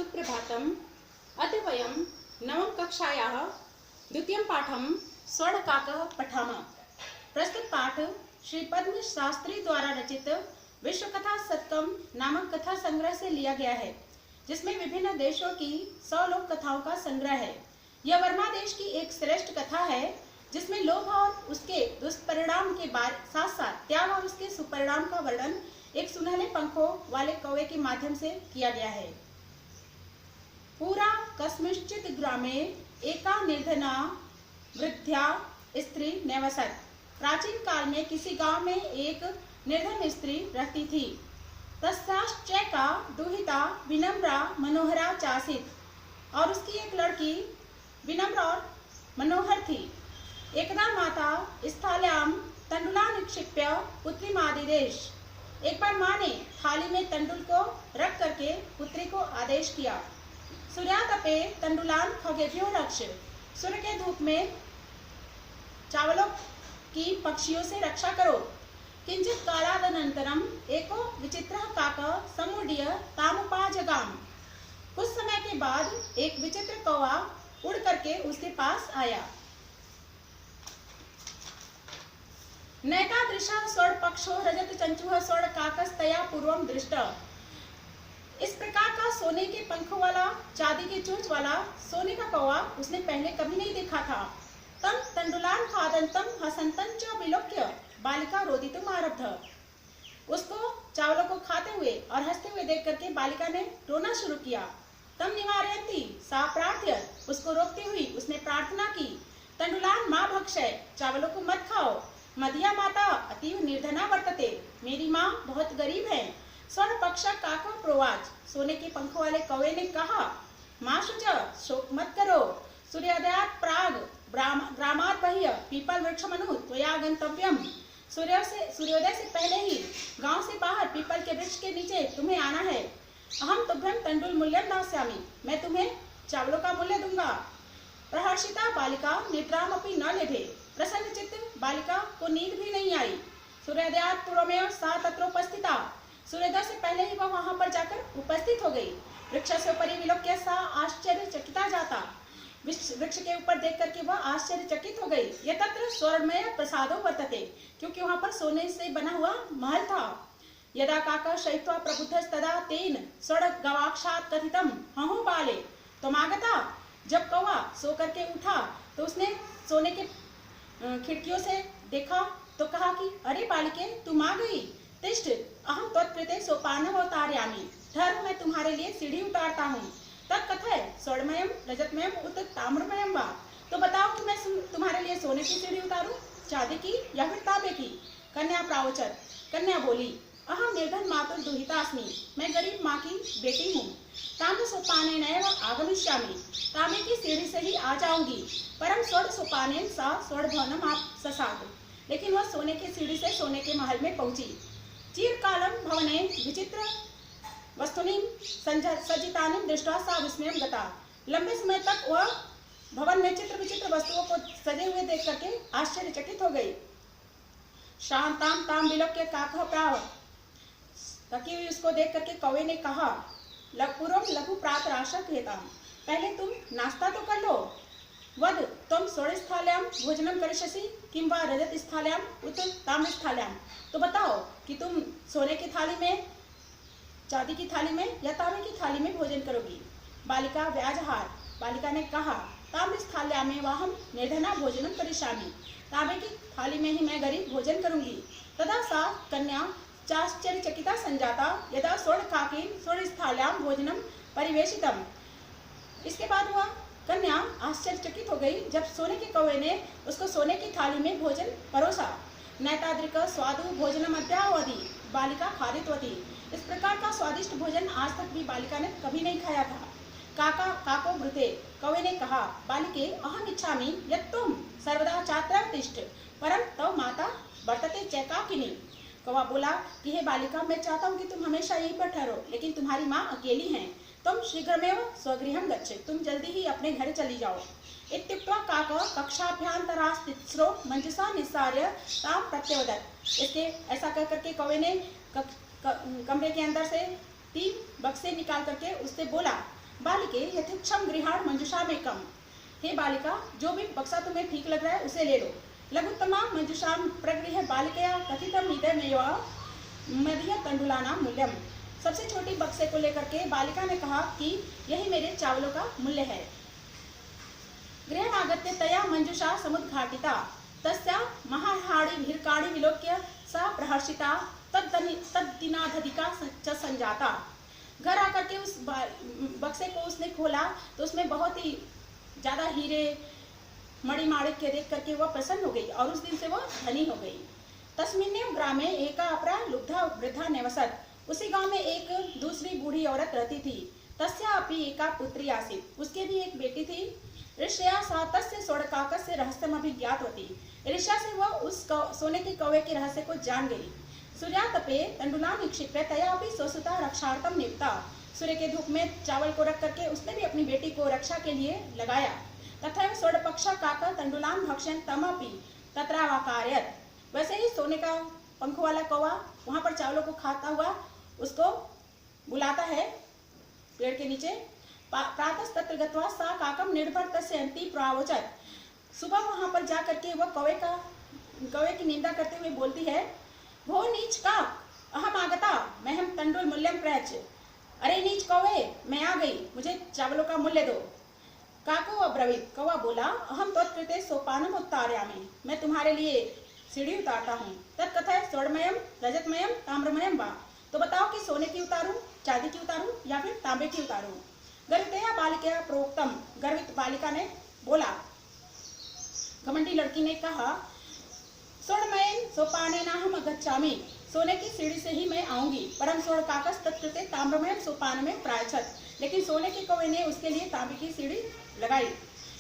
सुप्रभातम्। अद्य वयं नवम कक्षायाः द्वितीयं पाठं स्वर्णकाकः पठामः। प्रस्तुत पाठ श्री पद्म शास्त्री द्वारा रचित विश्व कथा शतकम नामक कथा संग्रह से लिया गया है, जिसमें विभिन्न देशों की 100 लोक कथाओं का संग्रह है। यह वर्मा देश की एक श्रेष्ठ कथा है, जिसमें लोभ और उसके दुष्परिणाम के साथ साथ त्याग और उसके सुपरिणाम का वर्णन एक सुनहले पंखों वाले कौवे के माध्यम से किया गया है। पूरा कस्मिंश्चित् ग्रामे एका निर्धना वृद्धा स्त्री निवसत। प्राचीन काल में किसी गांव में एक निर्धन स्त्री रहती थी। तस्याश्चैका दुहिता विनम्रा मनोहरा चासीत, और उसकी एक लड़की विनम्र और मनोहर थी। एकदा माता स्थाल्याम तंडुला निक्षिप्य पुत्रीमादिदेश। एक बार माँ ने थाली में तंडुल को रख करके पुत्री को आदेश किया, सूर्यातपे तंडुलान खगेभ्यो रक्ष। सूर्य के धूप में चावलों की पक्षियों से रक्षा करो। किंचित कालादनंतरम एको विचित्रः काकः समुड्य तामुपाजगाम। कुछ समय के बाद एक विचित्र कौवा उड़ करके उसके पास आया। नैतादृशः स्वर्णपक्षो रजत चंचुः स्वर्णकाकस्तया पूर्वं दृष्टः। इस प्रकार का सोने के पंखों वाला, चांदी की चोंच वाला सोने का कौवा उसने पहले कभी नहीं देखा था। तम तंडुलान खादंतम हसंतं च विलोक्य बालिका रोदितुम आरब्ध। उसको चावलों को खाते हुए और हंसते हुए देख करके बालिका ने रोना शुरू किया। तम निवारयन्ति सा प्रार्थ्य, उसको रोकती हुई उसने प्रार्थना की। तंडुलान माँ भक्षय, चावलों को मत खाओ। मदिया माता अतीव निर्धना वर्तते, मेरी माँ बहुत गरीब है। स्वर्ण पक्ष काका प्रोवाच, सोने के पंखों वाले कौवे ने कहा, माँ शुच, शोक मत करो। सूर्योदयात प्राग ग्रामात् बह्य पीपल वृक्षमनु त्वया गंतव्यम। सूर्योदय से पहले ही गांव से बाहर पीपल के वृक्ष के नीचे तुम्हें आना है। अहम तुभ्यं तंडुल मूल्यं दास्यामि, मैं तुम्हें चावलों का मूल्य दूंगा। प्रहर्षिता बालिका निद्राम अपि न लेभे, प्रसन्न चित्त बालिका को नींद भी नहीं आई। सूर्योदयात पूर्वमेव सा तत्रोपस्थिता, सूर्योदय से पहले ही वह वहां पर जाकर उपस्थित हो गई। वृक्ष से ऊपर विलोक्य सा आश्चर्यचकिता जाता, वृक्ष के ऊपर देख करके वह आश्चर्यचकित हो गई। यह तत्र स्वर्णमय प्रसादो वर्तते, क्योंकि वहां पर सोने से बना हुआ महल था। यदा काका शयित्वा प्रबुद्धस्तदा तेन स्वर्ण गवाक्षात् कथितम हहु बाले त्वमागता। जब कौवा सो करके उठा तो उसने सोने के खिड़कियों से देखा तो कहा कि अरे बालिके, तुम आ गई। तिष्ठ अहम त्वत्कृते सोपानम अवतारयामि, ठहरो मैं तुम्हारे लिए सीढ़ी उतारता हूँ। तत्कथय स्वर्णमयम रजतमयम उत ताम्रमयम वा, तो बताओ कि मैं तुम्हारे लिए सोने की सीढ़ी उतारूं, चांदी की या फिर तांबे की। कन्या प्रावचत, कन्या बोली, अहम निर्धन मातुर दुहितास्मि, मैं गरीब माँ की बेटी हूँ। ताम्र सोपानेनैव आगमिष्यामि, तांबे की सीढ़ी से ही आ जाऊंगी। परम स्वर्ण सोपानेन सा स्वर्ण भवनम आप ससाद, लेकिन वह सोने की सीढ़ी से सोने के महल में पहुंची। चीरकालम भवने विचित्र वस्तुनि सज्जितानि दृष्ट्वा सा विस्मयं गता। लंबे समय तक वह भवन में चित्र विचित्र वस्तुओं को सजे हुए देख करके आश्चर्यचकित हो गई। शांताम ताम विलोक्य काकः प्राव, थकी हुई उसको देख करके कौवे ने कहा, पूर्वं लघु प्रातराशः क्रियताम्, पहले तुम नाश्ता तो कर लो। वद त्वं स्वर्णस्थाल्यां भोजनं करिष्यसि किं वा रजतस्थाल्यां उत ताम्रस्थाल्यां, तो बताओ कि तुम सोने की थाली में, चांदी की थाली में या तांबे की थाली में भोजन करोगी। बालिका व्याजहार, बालिका ने कहा, ताम्रस्थाल्यां में वाहम निर्धना भोजनं करिष्यामि, तांबे की थाली में ही मैं गरीब भोजन करूंगी। तदा सा कन्या चाश्चर्यचकिता संजाता यदा स्वर्णकाकेन स्वर्णस्थाल्यां भोजनं परिवेशितम्। इसके बाद वह कन्या आश्चर्यचकित हो गई जब सोने के कौवे ने उसको सोने की थाली में भोजन परोसा। नैताद्रिक स्वादु भोजनम अद्यावधि बालिका खादितवती, इस प्रकार का स्वादिष्ट भोजन आज तक भी बालिका ने कभी नहीं खाया था। काको ब्रुते, कौवे ने कहा, बालिके अहम इच्छामि यत् तुम सर्वदा छात्रा तिष्ठ परम तव माता वर्तते चैकाकिनी। कौवा बोला कि हे बालिका, मैं चाहता हूँ कि तुम हमेशा यहीं पर ठहरो, लेकिन तुम्हारी माँ अकेली हैं। तुम शीघ्रमेव स्वगृहं गच्छ, तुम जल्दी ही अपने घर चली जाओ। इत्युक्त्वा काकः कक्षाभ्यन्तरास्तिस्रो मंजसा निस्सार्य तां प्रत्यवदत्। इसके ऐसा कह करके कौवे ने कमरे के अंदर से 3 बक्से निकाल करके उससे बोला, बालिके यथेक्षम गृहाण मंजुषामेकम। हे बालिका, जो भी बक्सा तुम्हें ठीक लग रहा है उसे ले लो। लघुत्तमा मंजुषाम प्रगृह्य बालिकया कथितम हृदयमेव मदीय तंडुलानां मूल्यम। सबसे छोटी बक्से को लेकर के बालिका ने कहा कि यही मेरे चावलों का मूल्य है। गृहमागत्य तया मंजुषा समुद्घाटिता तस्या महाहाड़ीभिर्काड़ी विलोक्य सा प्रहर्षिता तद्दिनाधधिका च संजाता। घर आकर के उस बक्से को उसने खोला तो उसमें बहुत ही ज्यादा हीरे मणिमाणिक के देख करके वह प्रसन्न हो गई और उस दिन से वह धनी हो गई। तस्मिन्नेव ग्रामे एका अपरा लुब्धा वृद्धा निवसत। उसी गांव में एक दूसरी बूढ़ी औरत रहती थी। तस्या अपि एका पुत्री आसीत्। उसके भी एक बेटी थी। ऋषया सा तस्य सोडकाकस्य रहस्यमभिज्ञातवती। ऋषा से वह उस सोने के कौवे के रहस्य को जान गई। सूर्यातपे तंडुलां निक्षिप्य तया अपि स्वसुता रक्षार्थम नियुक्ता। सूर्य के धूप में चावल को रख करके उसने भी अपनी बेटी को रक्षा के लिए लगाया। तथा सोडपक्षा काका तंडुलां भक्षयन् तमपि तत्रावाकारयत्। वैसे ही सोने का पंख वाला कौवा वहां पर चावलों को खाता हुआ उसको बुलाता है पेड़ के नीचे। प्रातस्तत्र गत्वा सा काकम निर्भर तस्यन्ति प्रावोचत्। सुबह वहां पर जा करके वह कौवे की निंदा करते हुए बोलती है, भो नीच काक अहम आगता मह्यम तंडुल मूल्यम प्रयच्छ। अरे नीच कौवे, मैं आ गई, मुझे चावलों का मूल्य दो। काको अब्रवीत, कौवा बोला, अहम त्वत्कृते सोपानम उत्तारयामि, मैं तुम्हारे लिए सीढ़ी उतारता हूँ। तत्कथय स्वर्णमयम रजतमयम ताम्रमयम वा। तो बताओ कि सोने की उतारूं, चांदी की उतारूं या फिर तांबे की उतारूं। गर्वितया बालिकया प्रोक्तम। गर्वित बालिका ने बोला, घमंडी लड़की ने कहा, स्वर्णमयेन सोपानेनाहम गच्छामि। सोने की सीढ़ी से ही मैं आऊंगी। परम स्वर्ण काकस तत्कृते ताम्रमयम सोपानमयम प्रायच्छत्। लेकिन सोने के कौवे ने उसके लिए तांबे की सीढ़ी लगाई।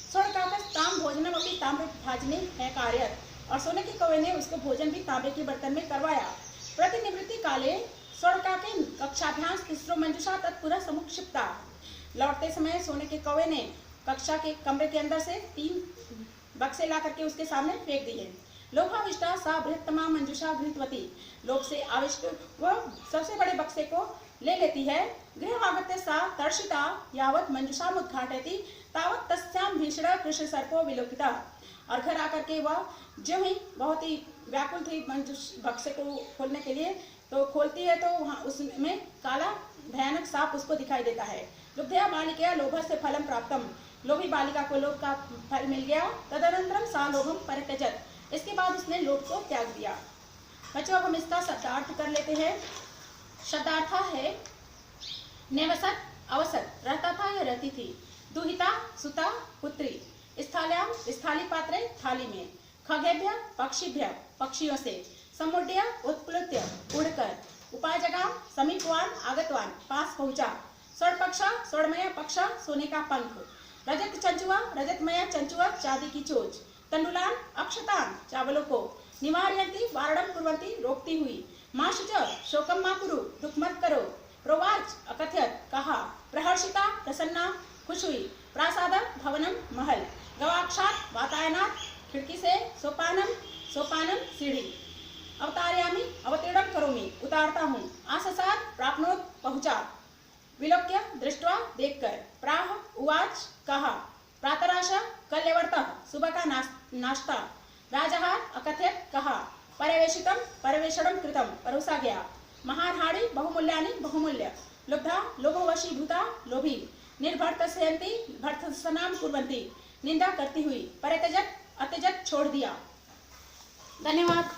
स्वर्ण काकस ताम भोजनम अपनी ताम्र भाजने है कार्यत। और सोने के कौवे ने उसको भोजन भी तांबे के बर्तन में करवाया। प्रतिनिवृत्ति काले स्वर्ण काके कक्षाभ्यास तिस्रो मंजुषा तत्पुरः समुक्षिप्ता। लौटते समय सोने के कौवे ने कक्षा के कमरे के अंदर से 3 बक्से ला करके उसके सामने फेंक दिए। लोभाविष्टा सा बृहत्तमा मंजुषा गृहीतवती। लोभ से आविष्ट वह सबसे बड़े बक्से को ले लेती है। गृहमागत्य सा तर्षिता यावत मंजुषाम उद्घाटयति तावत तस्याम भीषण कृष्ण सर्पो विलोकिता। और घर आकर के वह जो ही बहुत ही व्याकुल थी बक्से को खोलने के लिए, तो खोलती है तो वहाँ उसमें काला भयानक सांप उसको दिखाई देता है। लुब्धया बालिकया लोभस्य फलम प्राप्तम। लोभी बालिका को लोभ का फल मिल गया। तदनंतरम सा लोभम परित्यजत। इसके बाद उसने लोभ को त्याग दिया। बच्चों, अब हम इसका शब्दार्थ कर लेते हैं। शब्दार्थ है नेवसत अवसत, रहता था या रहती थी। दुहिता सुता पुत्री। स्थाल्याम स्थाली पात्रे थाली में। खगेभ्य पक्षीभ्य पक्षियों से। समुड्य उत्प्लुत्य उड़कर। उपाजगाम समीपवान आगतवान पास पहुंचा। स्वर्णपक्षा स्वर्णमय पक्षा सोने का पंख। रजत चंचुआ रजतमय चंचुआ चांदी की चोंच। तंडुलान अक्षतान चावलों को। निवारयन्ति वारणम कुर्वन्ति रोकती हुई। माशुच शोकम मा कुरु दुख मत करो। प्रोवाच अकथयत कहा। प्रहर्षिता प्रसन्ना खुश हुई। प्रासाद भवनम महल। गवाक्षात वातायनात खिड़की से। सोपानम सोपानम सीढ़ी। अवतारयामि अवतीर्णम करोमि उतारता हूँ। आससाद प्राप्नोत पहुँचा। विलोक्य दृष्टवा देखकर। प्राह उवाच कहा। प्रातराश कल्यवर्तः सुबह का नाश्ता। राजहार अकथयत कहा। पर्यवेशितम पर्यवेषणम कृतम परोसा गया। महारहाड़ी बहुमूल्यानि बहुमूल्य। लुब्धा लोभवशीभूता लोभी। निर्भर्तस्यन्ति भर्त्सनाम कुर्वन्ति निंदा करती हुई। परित्यजत अत्यजत छोड़ दिया। धन्यवाद।